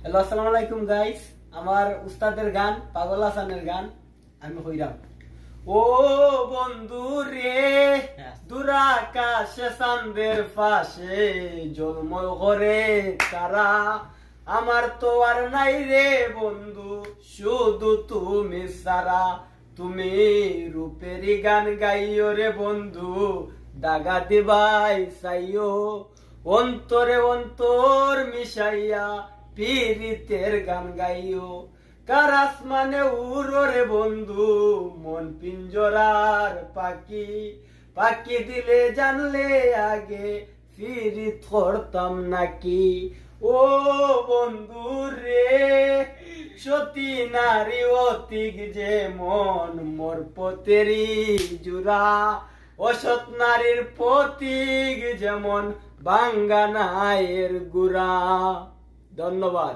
Hello, আসসালামু আলাইকুম guys. আমার উস্তাদের গান, পাগল হাসানের গান আমি হইরাম। ও বন্ধু রে, দুরাকাশে চাঁদের পাশে জলমল করে তারা, আমার তো আর নাই রে বন্ধু, শুধু তুমি সারা। তুমি রূপেরই গান গাইও রে বন্ধু, দাগা দিবাই চাইও, অন্তরে অন্তর মিশাইয়া পীরিতের গান গাইও। কার আসমানে উড়ো রে বন্ধু, মন পিঞ্জরার পাখি, পাখি দিলে জানলে আগে ফিরিত করতাম নাকি। ও বন্ধু রে, সতী নারী অতিক যে মন, মোর পতেরি জুরা, অসৎ নারীর প্রতীক যেমন বাঙ্গানায়ের গুড়া। ধন্যবাদ।